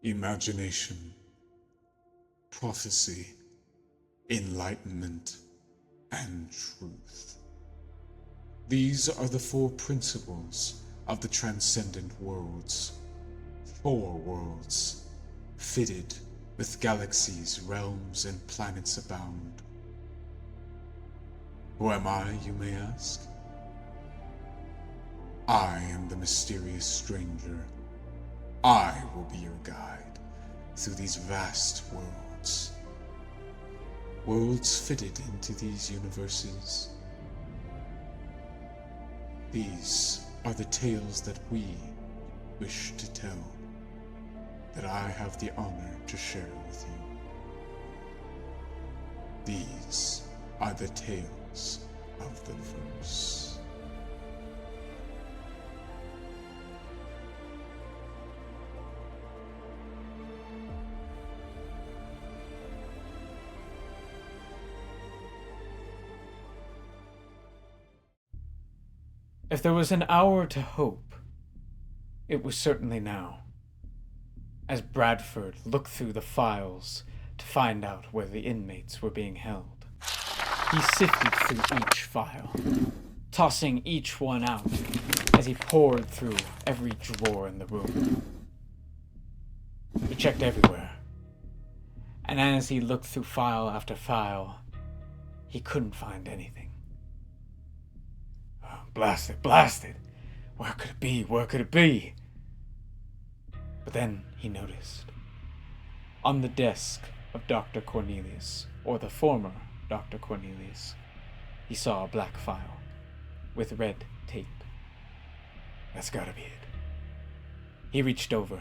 imagination, prophecy, enlightenment, and truth. These are the four principles of the Transcendent Worlds. 4 worlds, fitted with galaxies, realms, and planets abound. Who am I, you may ask? I am the mysterious stranger. I will be your guide through these vast worlds. Worlds fitted into these universes. These are the tales that we wish to tell, that I have the honor to share with you. These are the tales of the verse. If there was an hour to hope, it was certainly now. As Bradford looked through the files to find out where the inmates were being held, he sifted through each file, tossing each one out as he pored through every drawer in the room. He checked everywhere, and as he looked through file after file, he couldn't find anything. Blast it! Where could it be? But then he noticed. On the desk of Dr. Cornelius, or the former Dr. Cornelius, he saw a black file with red tape. That's gotta be it. He reached over.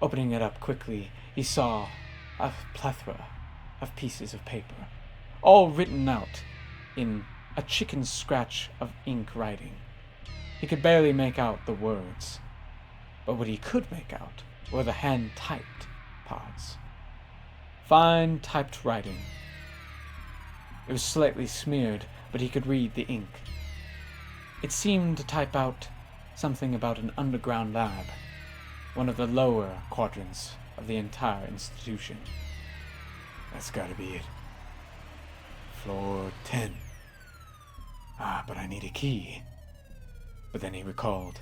Opening it up quickly, he saw a plethora of pieces of paper, all written out in a chicken scratch of ink writing. He could barely make out the words, but what he could make out were the hand-typed parts. Fine typed writing. It was slightly smeared, but he could read the ink. It seemed to type out something about an underground lab, one of the lower quadrants of the entire institution. That's gotta be it. Floor 10. But I need a key. But then he recalled.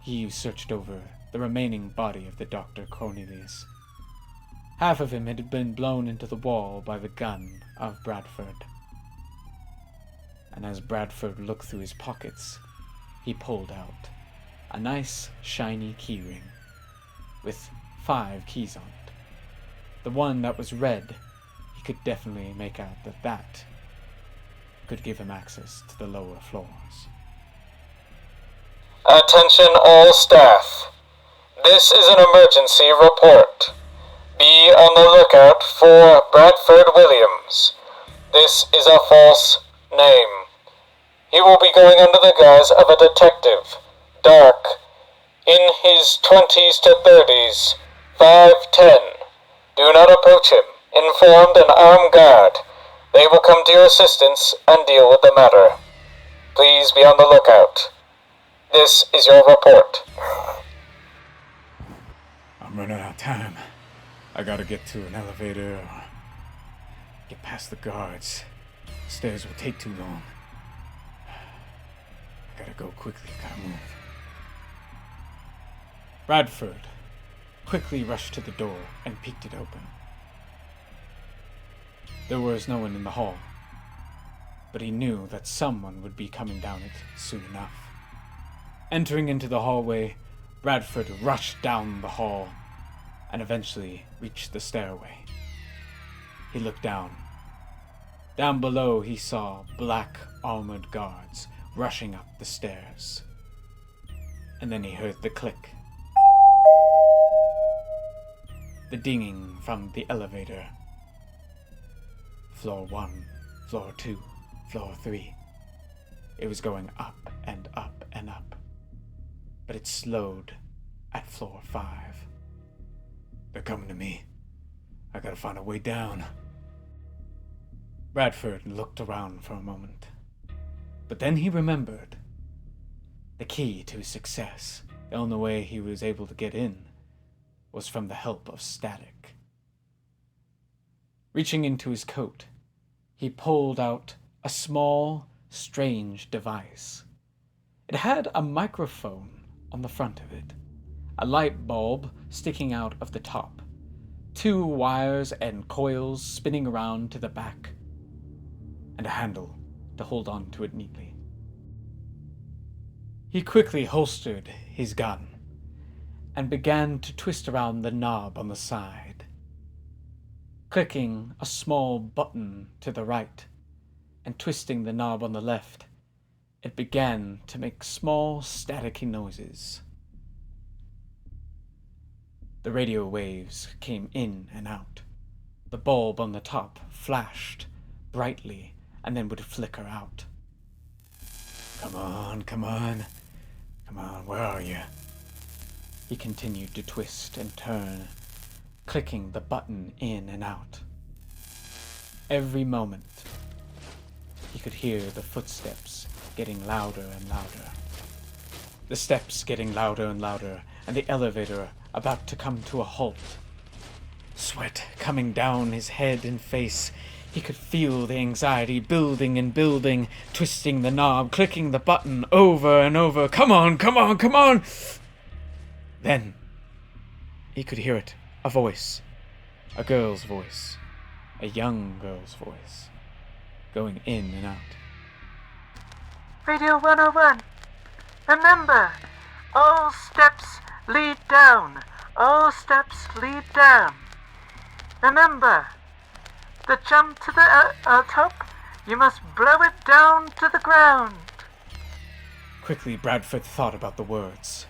He searched over the remaining body of the Dr. Cornelius. Half of him had been blown into the wall by the gun of Bradford. And as Bradford looked through his pockets, he pulled out a nice, shiny keyring with 5 keys on it. The one that was red, he could definitely make out that could give him access to the lower floors. Attention all staff. This is an emergency report. Be on the lookout for Bradford Williams. This is a false name. He will be going under the guise of a detective, dark, in his 20s to 30s, 5'10". Do not approach him. Informed and armed guard. They will come to your assistance and deal with the matter. Please be on the lookout. This is your report. I'm running out of time. I gotta get to an elevator or get past the guards. The stairs will take too long. I gotta go quickly, gotta move. Bradford quickly rushed to the door and peeked it open. There was no one in the hall, but he knew that someone would be coming down it soon enough. Entering into the hallway, Bradford rushed down the hall and eventually reached the stairway. He looked down. Down below he saw black armored guards rushing up the stairs. And then he heard the click. The dinging from the elevator. Floor 1, floor 2, floor 3. It was going up and up and up. But it slowed at floor 5. They're coming to me. I gotta find a way down. Bradford looked around for a moment. But then he remembered. The key to his success, the only way he was able to get in, was from the help of static. Reaching into his coat, he pulled out a small, strange device. It had a microphone on the front of it, a light bulb sticking out of the top, 2 wires and coils spinning around to the back, and a handle to hold on to it neatly. He quickly holstered his gun and began to twist around the knob on the side. Clicking a small button to the right and twisting the knob on the left, it began to make small staticky noises. The radio waves came in and out. The bulb on the top flashed brightly and then would flicker out. Come on, where are you? He continued to twist and turn, clicking the button in and out. Every moment, he could hear the footsteps getting louder and louder. The steps getting louder and louder, and the elevator about to come to a halt. Sweat coming down his head and face. He could feel the anxiety building and building, twisting the knob, clicking the button over and over. Come on! Then, he could hear it. A voice. A girl's voice. A young girl's voice. Going in and out. Radio 101. Remember, all steps lead down. All steps lead down. Remember, the jump to the top, you must blow it down to the ground. Quickly, Bradford thought about the words.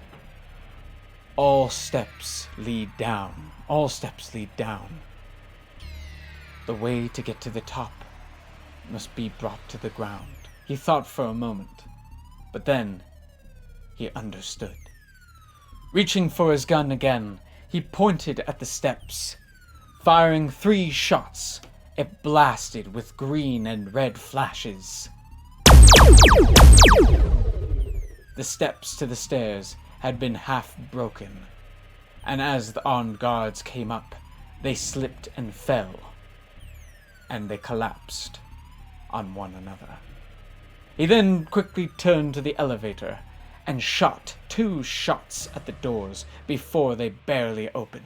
All steps lead down. All steps lead down. The way to get to the top must be brought to the ground. He thought for a moment, but then he understood. Reaching for his gun again, he pointed at the steps. Firing 3 shots, it blasted with green and red flashes. The steps to the stairs had been half broken, and as the armed guards came up, they slipped and fell, and they collapsed on one another. He then quickly turned to the elevator and shot 2 shots at the doors before they barely opened.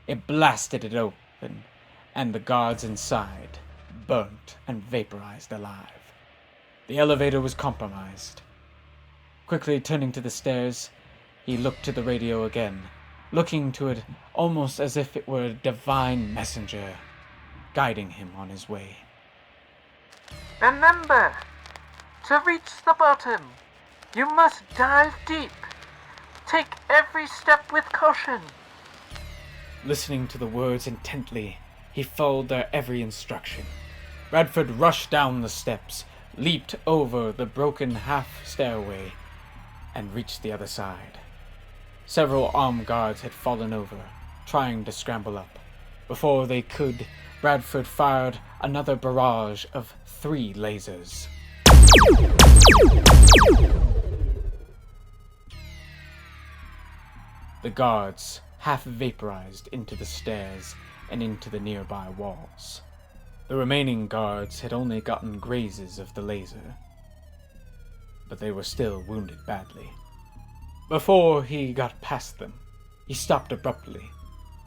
It blasted it open, and the guards inside burnt and vaporized alive. The elevator was compromised. Quickly turning to the stairs, he looked to the radio again, looking to it almost as if it were a divine messenger, guiding him on his way. Remember, to reach the bottom, you must dive deep. Take every step with caution. Listening to the words intently, he followed their every instruction. Bradford rushed down the steps, leaped over the broken half-stairway, and reached the other side. Several armed guards had fallen over, trying to scramble up. Before they could, Bradford fired another barrage of 3 lasers. The guards half vaporized into the stairs and into the nearby walls. The remaining guards had only gotten grazes of the laser, but they were still wounded badly. Before he got past them, he stopped abruptly,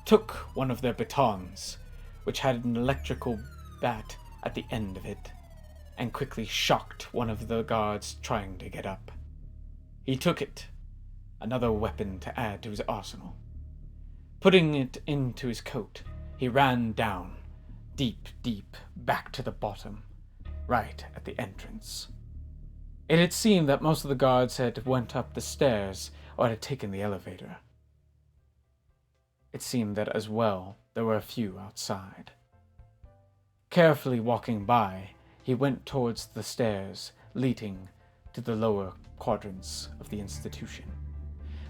took one of their batons, which had an electrical bat at the end of it, and quickly shocked one of the guards trying to get up. He took it, another weapon to add to his arsenal. Putting it into his coat, he ran down, deep, back to the bottom, right at the entrance. It had seemed that most of the guards had went up the stairs or had taken the elevator. It seemed that as well there were a few outside. Carefully walking by, he went towards the stairs leading to the lower quadrants of the institution.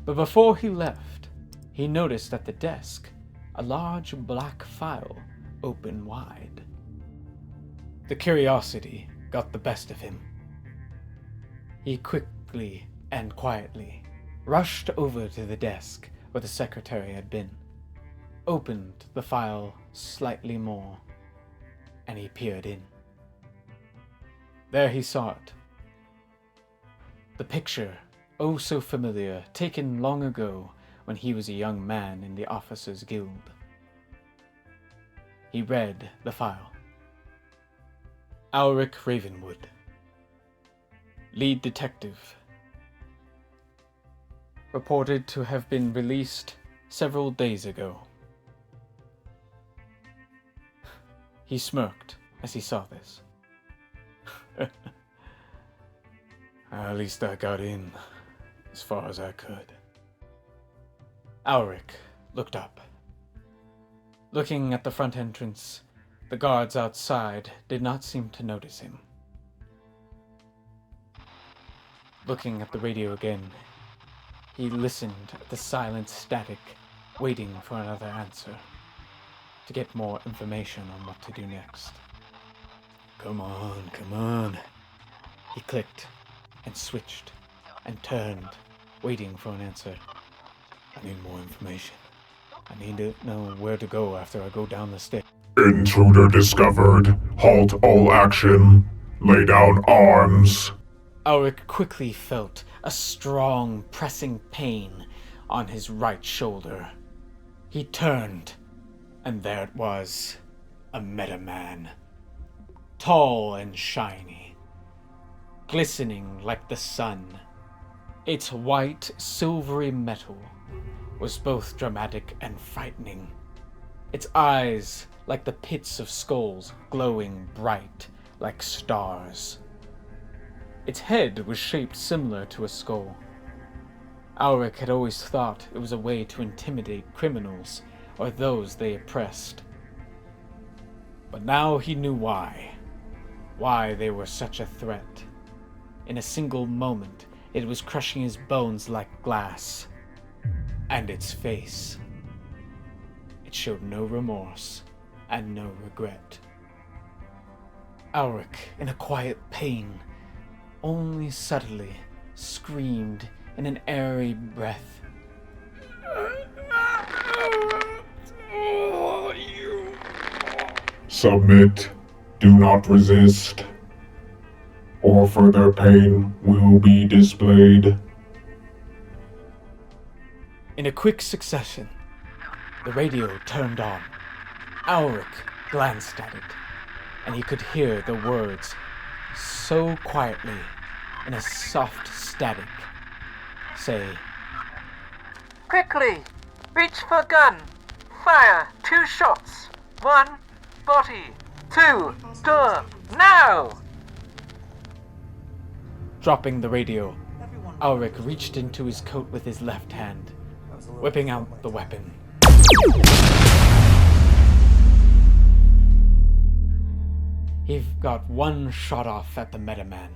But before he left, he noticed at the desk a large black file open wide. The curiosity got the best of him. He quickly and quietly rushed over to the desk where the secretary had been, opened the file slightly more, and he peered in. There he saw it. The picture, oh so familiar, taken long ago when he was a young man in the Officers' Guild. He read the file. Alric Ravenwood, lead detective. Reported to have been released several days ago. He smirked as he saw this. At least I got in as far as I could. Alric looked up. Looking at the front entrance, the guards outside did not seem to notice him. Looking at the radio again, he listened at the silent static, waiting for another answer, to get more information on what to do next. Come on. He clicked, and switched, and turned, waiting for an answer. I need more information. I need to know where to go after I go down the stairs. Intruder discovered. Halt all action. Lay down arms. Alric quickly felt a strong, pressing pain on his right shoulder. He turned, and there it was, a Metaman. Tall and shiny, glistening like the sun. Its white, silvery metal was both dramatic and frightening. Its eyes, like the pits of skulls, glowing bright like stars. Its head was shaped similar to a skull. Alric had always thought it was a way to intimidate criminals or those they oppressed. But now he knew why. Why they were such a threat. In a single moment, it was crushing his bones like glass. And its face. It showed no remorse and no regret. Alric, in a quiet pain, only subtly screamed in an airy breath. Submit. Do not resist. Or further pain will be displayed. In a quick succession, the radio turned on. Alric glanced at it, and he could hear the words so quietly in a soft static say, Quickly! Reach for gun! Fire! 2 shots! 1, body! 2, door! Now! Dropping the radio, Alric reached into his coat with his left hand, whipping out the weapon. He got one shot off at the Metaman,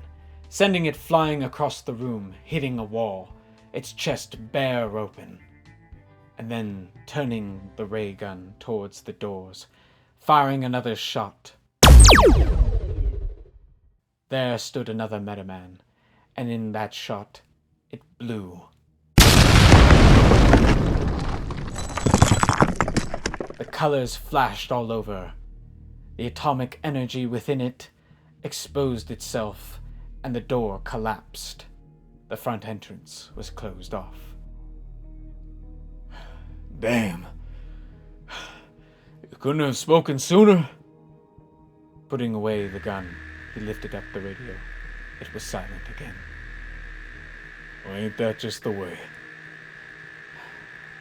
sending it flying across the room, hitting a wall, its chest bare open, and then turning the ray gun towards the doors, firing another shot. There stood another Metaman, and in that shot, it blew. The colors flashed all over. The atomic energy within it exposed itself, and the door collapsed. The front entrance was closed off. Damn. You couldn't have spoken sooner. Putting away the gun, he lifted up the radio. It was silent again. Well, ain't that just the way?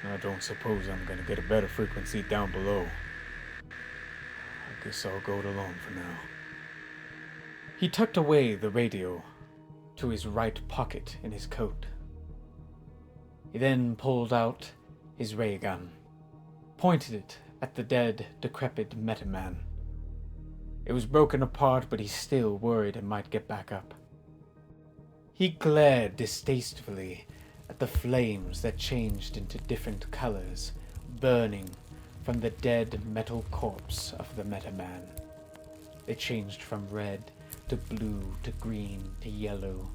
I don't suppose I'm gonna get a better frequency down below. I guess I'll go it alone for now. He tucked away the radio to his right pocket in his coat. He then pulled out his ray gun, pointed it at the dead, decrepit Metaman. It was broken apart, but he still worried it might get back up. He glared distastefully at the flames that changed into different colors, burning from the dead metal corpse of the Metaman. They changed from red to blue to green to yellow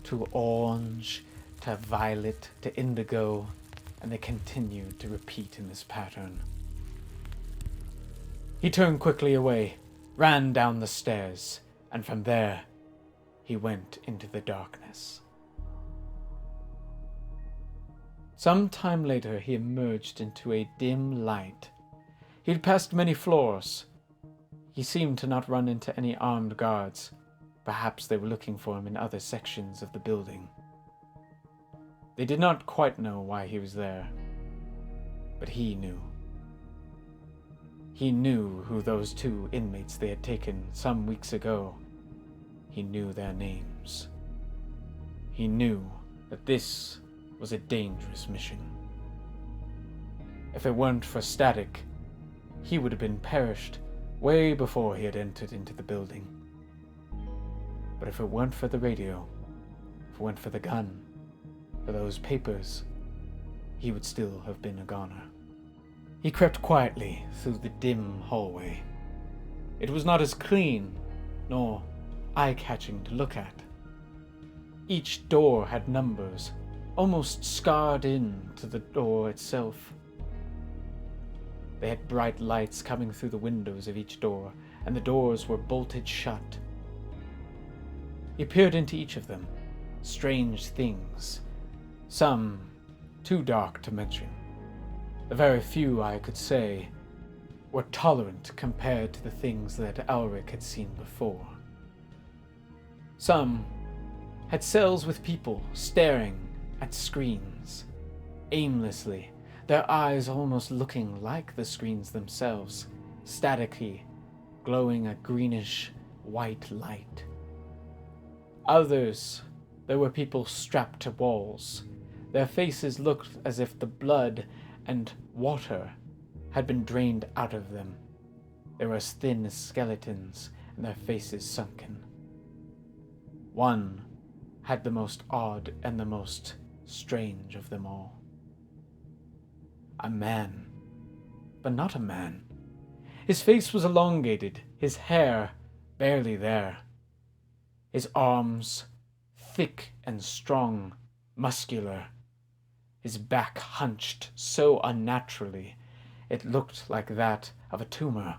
to orange to violet to indigo, and they continued to repeat in this pattern. He turned quickly away, ran down the stairs, and from there, he went into the darkness. Some time later, he emerged into a dim light. He'd passed many floors. He seemed to not run into any armed guards. Perhaps they were looking for him in other sections of the building. They did not quite know why he was there, but he knew. He knew who those 2 inmates they had taken some weeks ago. He knew their names. He knew that this was a dangerous mission. If it weren't for S.T.A.T.I.C, he would have been perished way before he had entered into the building. But if it weren't for the radio, if it weren't for the gun, for those papers, he would still have been a goner. He crept quietly through the dim hallway. It was not as clean, nor eye-catching to look at. Each door had numbers, almost scarred into the door itself. They had bright lights coming through the windows of each door, and the doors were bolted shut. He peered into each of them. Strange things. Some too dark to mention. The very few, I could say, were tolerant compared to the things that Ulrich had seen before. Some had cells with people staring at screens, aimlessly, their eyes almost looking like the screens themselves, statically glowing a greenish white light. Others, there were people strapped to walls. Their faces looked as if the blood and water had been drained out of them. They were as thin as skeletons, and their faces sunken. One had the most odd and the most strange of them all. A man, but not a man. His face was elongated, his hair barely there. His arms, thick and strong, muscular. His back hunched so unnaturally, it looked like that of a tumor.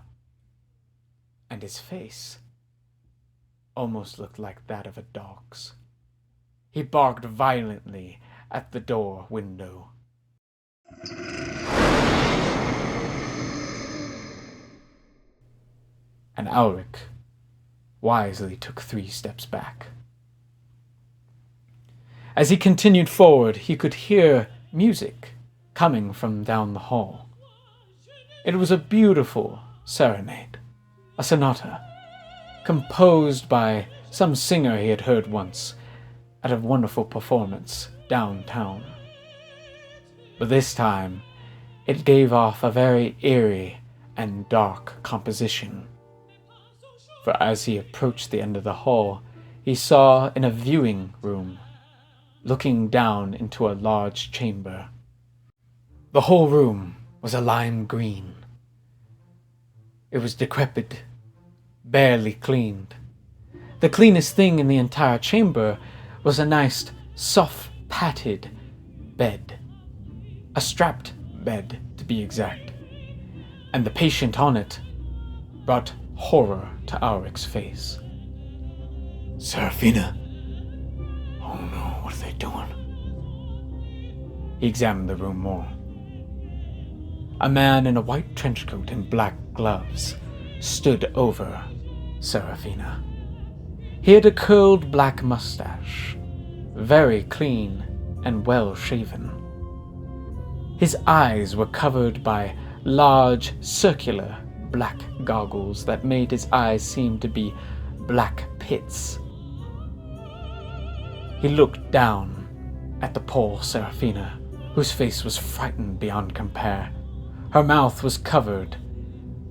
And his face almost looked like that of a dog's. He barked violently at the door window. And Ulrich wisely took 3 steps back. As he continued forward, he could hear music coming from down the hall. It was a beautiful serenade, a sonata, composed by some singer he had heard once at a wonderful performance downtown. But this time, it gave off a very eerie and dark composition. For as he approached the end of the hall, he saw in a viewing room, looking down into a large chamber. The whole room was a lime green. It was decrepit, barely cleaned. The cleanest thing in the entire chamber was a nice, soft-padded bed. A strapped bed, to be exact. And the patient on it brought horror to Ulrich's face. Serafina! Oh no, what are they doing? He examined the room more. A man in a white trench coat and black gloves stood over Serafina. He had a curled black mustache, very clean and well shaven. His eyes were covered by large, circular, black goggles that made his eyes seem to be black pits. He looked down at the poor Serafina, whose face was frightened beyond compare. Her mouth was covered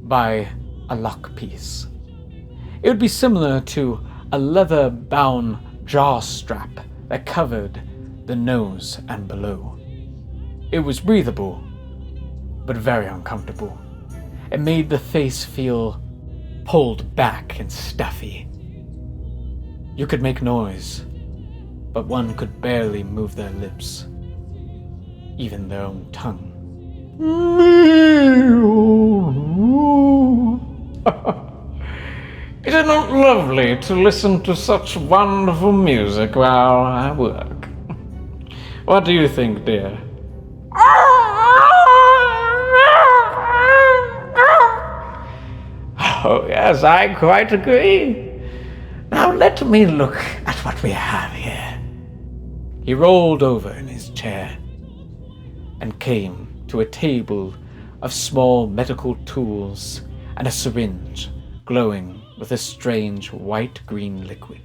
by a lock piece. It would be similar to a leather-bound jaw strap that covered the nose and below. It was breathable, but very uncomfortable. It made the face feel pulled back and stuffy. You could make noise, but one could barely move their lips, even their own tongue. Is it not lovely to listen to such wonderful music while I work? What do you think, dear? Oh, yes, I quite agree. Now let me look at what we have here. He rolled over in his chair and came to a table of small medical tools and a syringe glowing with a strange white-green liquid.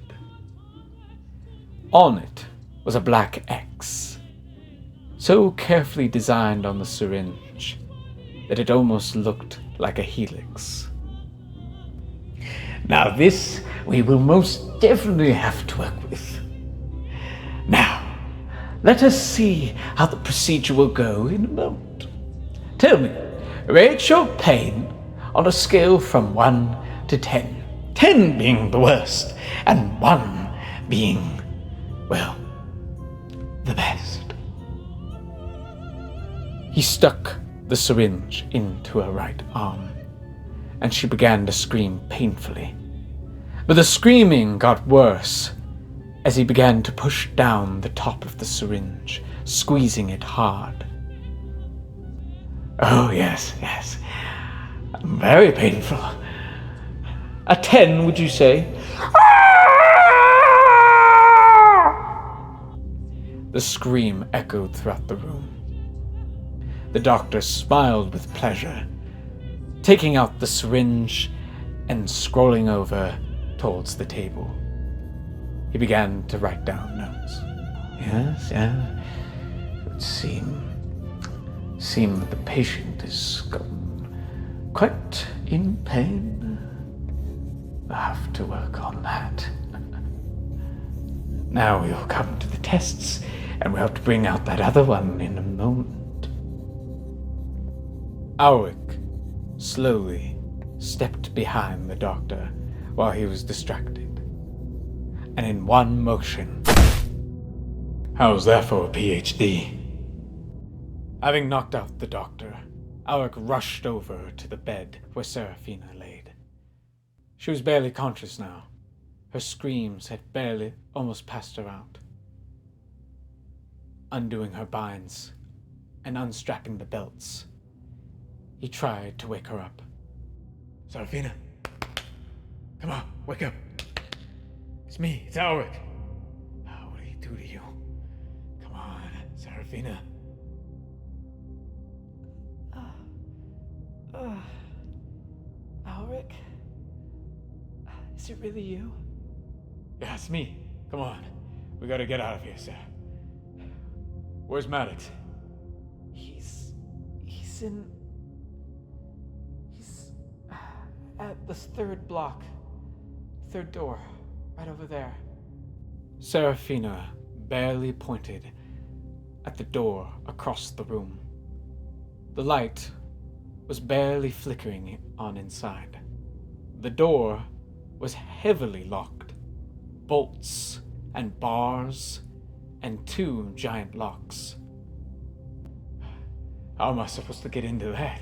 On it was a black X, so carefully designed on the syringe that it almost looked like a helix. Now this we will most definitely have to work with. Now, let us see how the procedure will go in a moment. Tell me, rate your pain on a scale from 1 to 10. 10 being the worst, and 1 being, well, the best. He stuck the syringe into her right arm, and she began to scream painfully. But the screaming got worse as he began to push down the top of the syringe, squeezing it hard. Oh, yes. Very painful. A 10, would you say? The scream echoed throughout the room. The doctor smiled with pleasure, taking out the syringe and scrolling over towards the table. He began to write down notes. Yes. It would seem that the patient is gotten quite in pain. I'll have to work on that. Now we'll come to the tests, and we'll have to bring out that other one in a moment. Auric slowly stepped behind the doctor while he was distracted, and in one motion... How's that for a PhD? Having knocked out the doctor, Auric rushed over to the bed where Seraphina laid. She was barely conscious now. Her screams had almost passed her out. Undoing her binds and unstrapping the belts, he tried to wake her up. Seraphina! Come on, wake up! It's me, it's Auric! Oh, what did he do to you? Come on, Seraphina. Auric? Is it really you? Yeah, it's me. Come on. We gotta get out of here, sir. Where's Maddox? He's at the third block. Third door. Right over there. Seraphina barely pointed at the door across the room. The light was barely flickering on inside. The door was heavily locked. Bolts and bars and 2 giant locks. How am I supposed to get into that?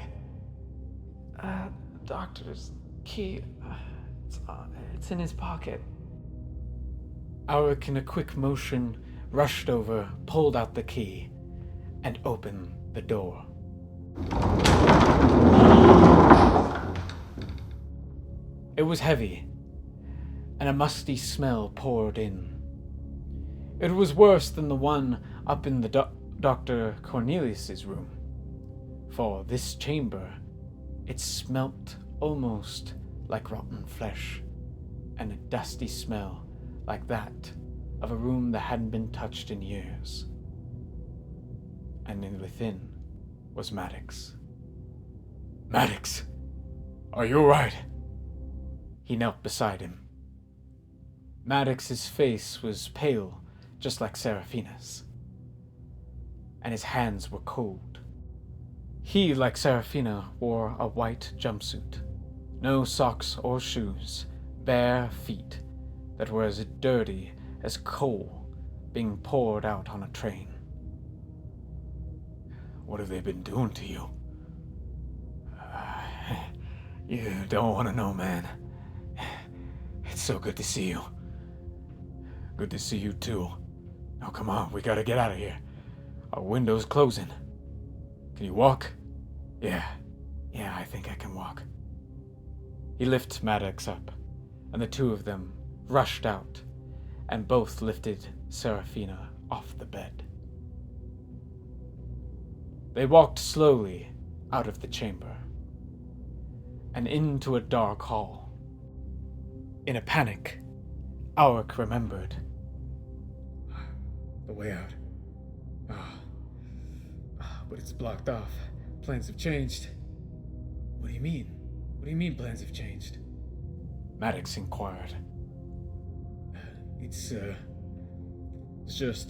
The doctor's key. It's in his pocket. Auric, in a quick motion, rushed over, pulled out the key, and opened the door. It was heavy, and a musty smell poured in. It was worse than the one up in the Dr. Cornelius's room. For this chamber, it smelt almost like rotten flesh, and a dusty smell like that of a room that hadn't been touched in years. And within was Maddox. Maddox, are you all right? He knelt beside him. Maddox's face was pale, just like Seraphina's, and his hands were cold. He, like Seraphina, wore a white jumpsuit, no socks or shoes, bare feet that were as dirty as coal being poured out on a train. What have they been doing to you? You don't want to know, man. It's so good to see you. Good to see you, too. Now, come on, we gotta get out of here. Our window's closing. Can you walk? Yeah, I think I can walk. He lifts Maddox up, and the two of them rushed out, and both lifted Serafina off the bed. They walked slowly out of the chamber, and into a dark hall. In a panic, Auric remembered. The way out. But it's blocked off. Plans have changed. What do you mean? What do you mean plans have changed? Maddox inquired. It's just...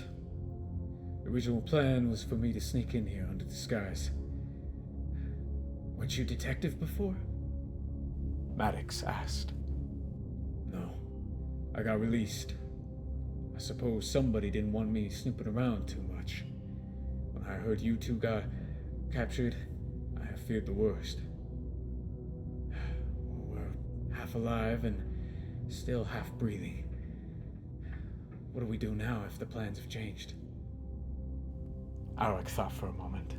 The original plan was for me to sneak in here under disguise. Weren't you a detective before? Maddox asked. No. I got released. I suppose somebody didn't want me snooping around too much. When I heard you two got captured, I feared the worst. We're half alive and still half breathing. What do we do now if the plans have changed? Auric thought for a moment.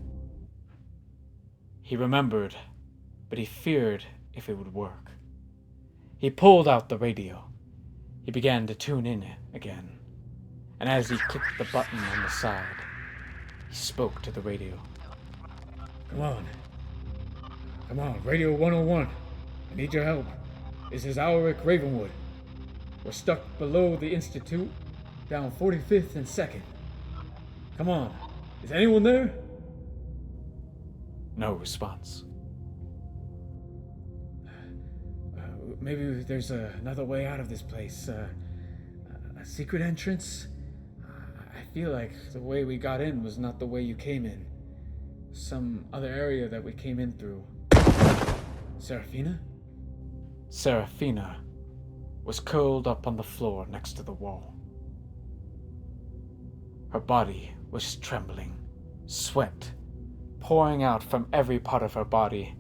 He remembered, but he feared if it would work. He pulled out the radio. He began to tune in again, and as he clicked the button on the side, he spoke to the radio. Come on, Radio 101. I need your help. This is Auric Ravenwood. We're stuck below the Institute, down 45th and 2nd. Come on, is anyone there? No response. Maybe there's another way out of this place. A secret entrance? I feel like the way we got in was not the way you came in. Some other area that we came in through. Serafina? Serafina was curled up on the floor next to the wall. Her body was trembling, sweat pouring out from every part of her body,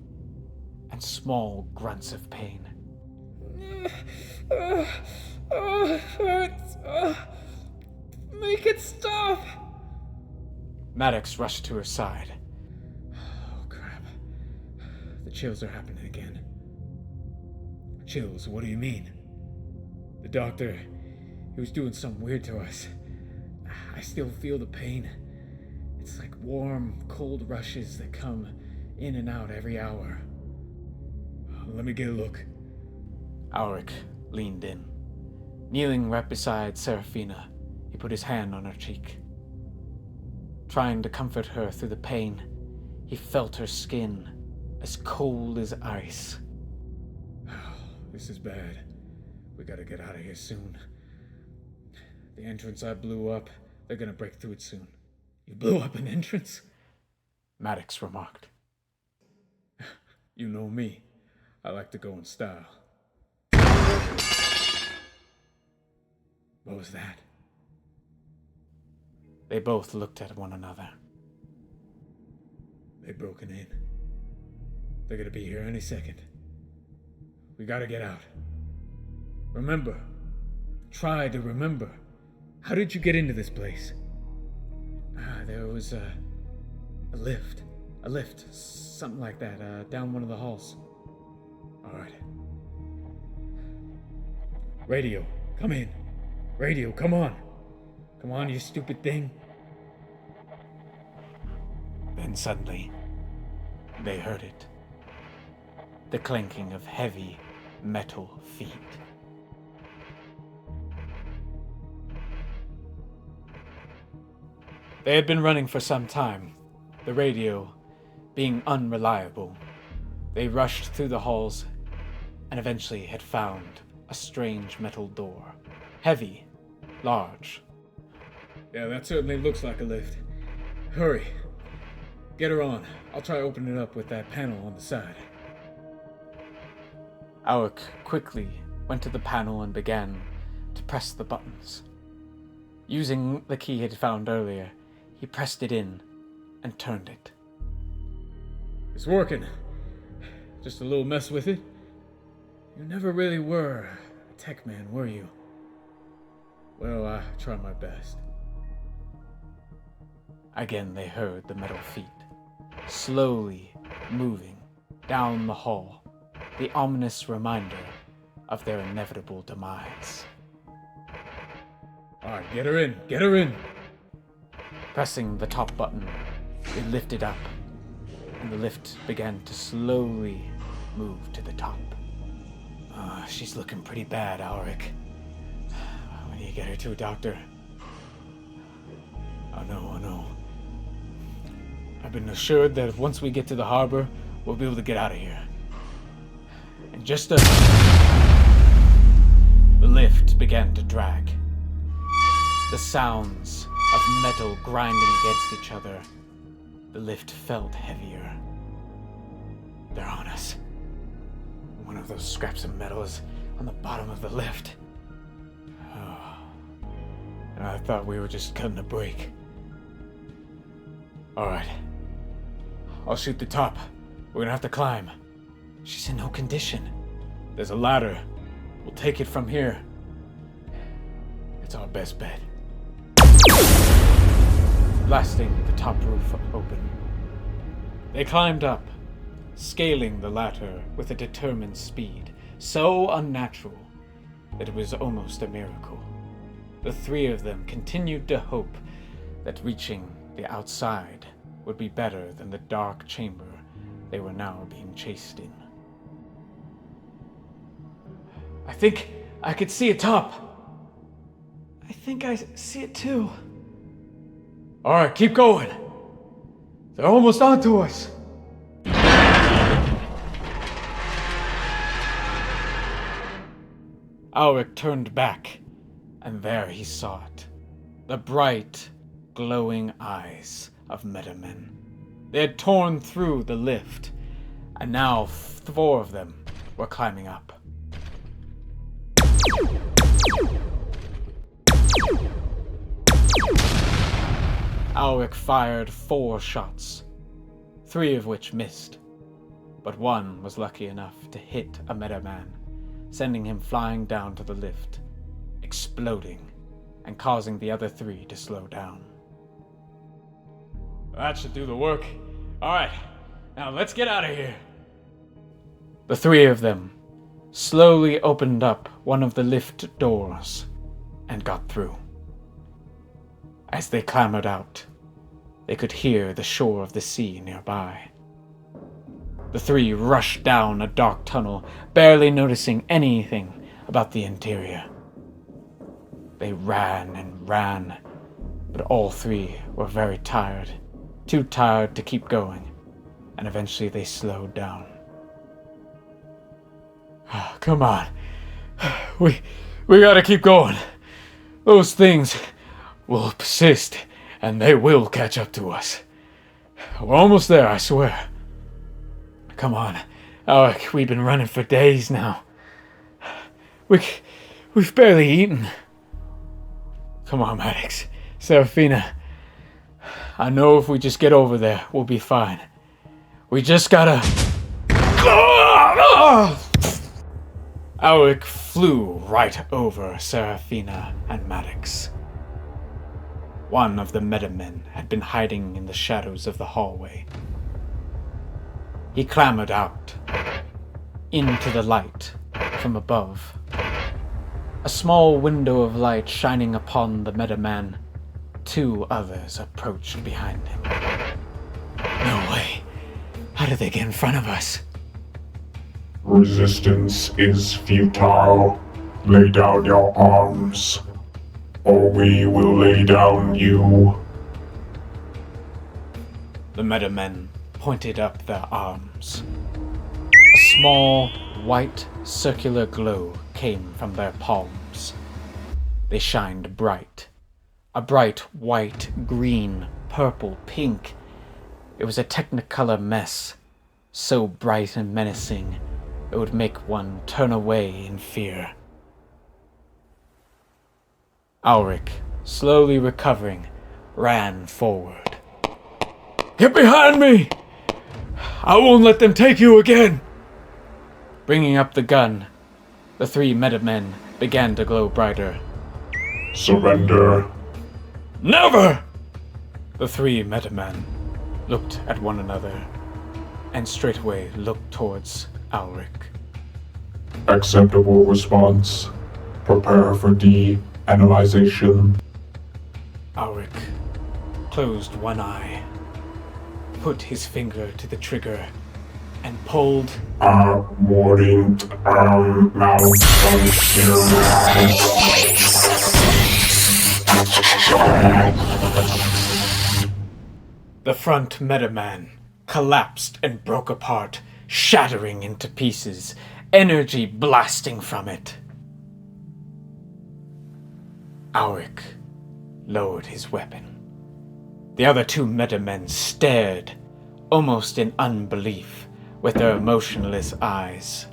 and small grunts of pain. It hurts. Make it stop. Maddox rushed to her side. Oh, crap. The chills are happening again. Chills? What do you mean? The doctor, he was doing something weird to us. I still feel the pain. It's like warm, cold rushes that come in and out every hour. Let me get a look. Auric leaned in. Kneeling right beside Serafina, he put his hand on her cheek. Trying to comfort her through the pain, he felt her skin as cold as ice. This is bad. We gotta get out of here soon. The entrance I blew up, they're gonna break through it soon. You blew up an entrance? Maddox remarked. You know me. I like to go in style. What was that? They both looked at one another. They've broken in. They're gonna be here any second. We gotta get out. Remember. Try to remember. How did you get into this place? There was a lift. A lift. Something like that. Down one of the halls. Alright. Radio, come in. Radio, come on. Come on, you stupid thing. Then suddenly, they heard it. The clanking of heavy metal feet. They had been running for some time, the radio being unreliable. They rushed through the halls and eventually had found a strange metal door. Heavy, large. Yeah, that certainly looks like a lift. Hurry. Get her on. I'll try opening it up with that panel on the side. Auric quickly went to the panel and began to press the buttons. Using the key he had found earlier, he pressed it in and turned it. It's working. Just a little mess with it. You never really were a tech man, were you? Well, I try my best. Again they heard the metal feet, slowly moving down the hall, the ominous reminder of their inevitable demise. Alright, get her in, get her in! Pressing the top button, they lifted up, and the lift began to slowly move to the top. She's looking pretty bad, Alric. When do you get her to a doctor? I know. I've been assured that once we get to the harbor, we'll be able to get out of here. And the lift began to drag. The sounds of metal grinding against each other. The lift felt heavier. They're on us. One of those scraps of metal is on the bottom of the lift. Oh. And I thought we were just cutting a break. Alright. I'll shoot the top. We're gonna have to climb. She's in no condition. There's a ladder. We'll take it from here. It's our best bet. Blasting the top roof open. They climbed up, scaling the ladder with a determined speed, so unnatural that it was almost a miracle. The three of them continued to hope that reaching the outside would be better than the dark chamber they were now being chased in. I think I could see a top. I think I see it too. Alright, keep going. They're almost onto us. Alric turned back, and there he saw it. The bright, glowing eyes of Metamen. They had torn through the lift, and now 4 of them were climbing up. Alric fired 4 shots, 3 of which missed, but one was lucky enough to hit a Metaman, sending him flying down to the lift, exploding and causing the other 3 to slow down. That should do the work. Alright, now let's get out of here. The 3 of them slowly opened up one of the lift doors and got through. As they clambered out, they could hear the shore of the sea nearby. The 3 rushed down a dark tunnel, barely noticing anything about the interior. They ran and ran, but all 3 were very tired, too tired to keep going, and eventually they slowed down. Come on. We gotta keep going. Those things will persist, and they will catch up to us. We're almost there, I swear. Come on, Alric, we've been running for days now. We've barely eaten. Come on, Maddox, Serafina. I know if we just get over there, we'll be fine. We just gotta... Alric flew right over Serafina and Maddox. One of the Metamen had been hiding in the shadows of the hallway. He clambered out, into the light from above. A small window of light shining upon the Metaman. 2 others approached behind him. No way. How did they get in front of us? Resistance is futile. Lay down your arms, or we will lay down you. The Metamen pointed up their arms. A small, white, circular glow came from their palms. They shined bright. A bright white, green, purple, pink. It was a technicolor mess, so bright and menacing it would make one turn away in fear. Alric slowly recovering, ran forward. "Get behind me! I won't let them take you again!" Bringing up the gun, the 3 meta-men began to glow brighter. Surrender. "Never!" The 3 meta-men looked at one another and straightway looked towards Ulrich. Acceptable response. Prepare for de-analyzation. Ulrich closed one eye, put his finger to the trigger, and pulled. Warning, malfunction. The front meta-man collapsed and broke apart, shattering into pieces, energy blasting from it. Ulrich lowered his weapon. The other 2 meta-men stared, almost in unbelief, with their emotionless eyes.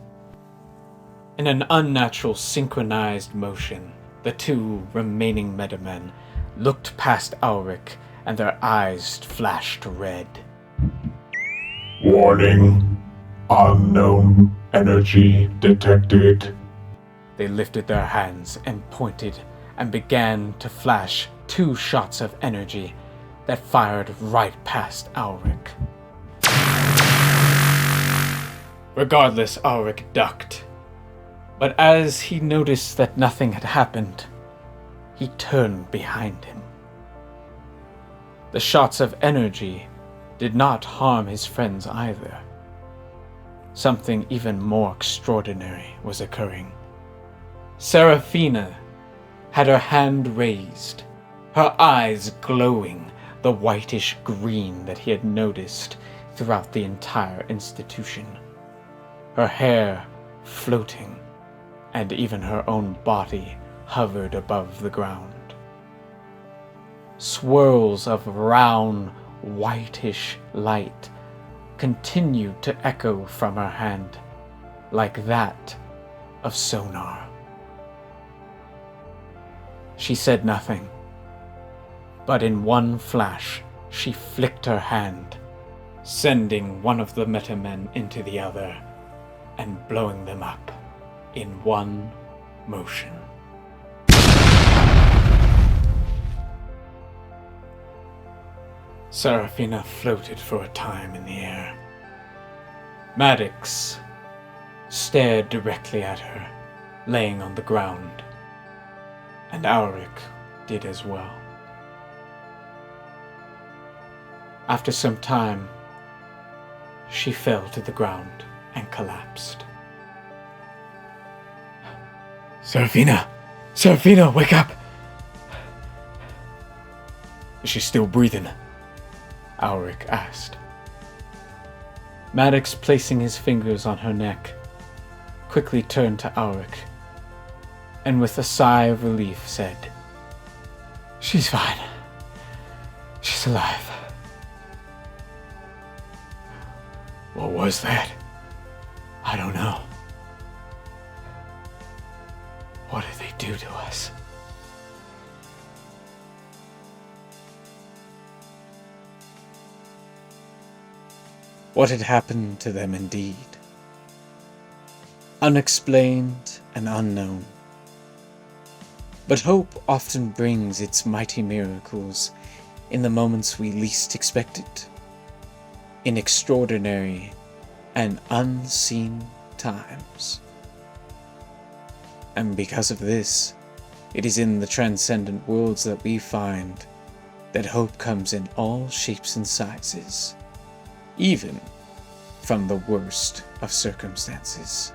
In an unnatural synchronized motion, the 2 remaining meta-men looked past Ulrich and their eyes flashed red. Warning, unknown energy detected. They lifted their hands and pointed and began to flash 2 shots of energy that fired right past Ulrich. Regardless, Ulrich ducked. But as he noticed that nothing had happened, he turned behind him. The shots of energy did not harm his friends either. Something even more extraordinary was occurring. Serafina had her hand raised, her eyes glowing the whitish green that he had noticed throughout the entire institution. Her hair floating, and even her own body hovered above the ground. Swirls of round, whitish light continued to echo from her hand, like that of sonar. She said nothing, but in one flash she flicked her hand, sending one of the meta-men into the other and blowing them up in one motion. Serafina floated for a time in the air. Maddox stared directly at her, laying on the ground, and Ulrich did as well. After some time, she fell to the ground and collapsed. Serafina! Serafina, wake up! Is she still breathing? Ulrich asked. Maddox, placing his fingers on her neck, quickly turned to Ulrich, and with a sigh of relief said, "She's fine. She's alive." What was that? I don't know. What did they do to us? What had happened to them indeed? Unexplained and unknown. But hope often brings its mighty miracles in the moments we least expect it, in extraordinary and unseen times. And because of this, it is in the Transcendent Worlds that we find that hope comes in all shapes and sizes, even from the worst of circumstances.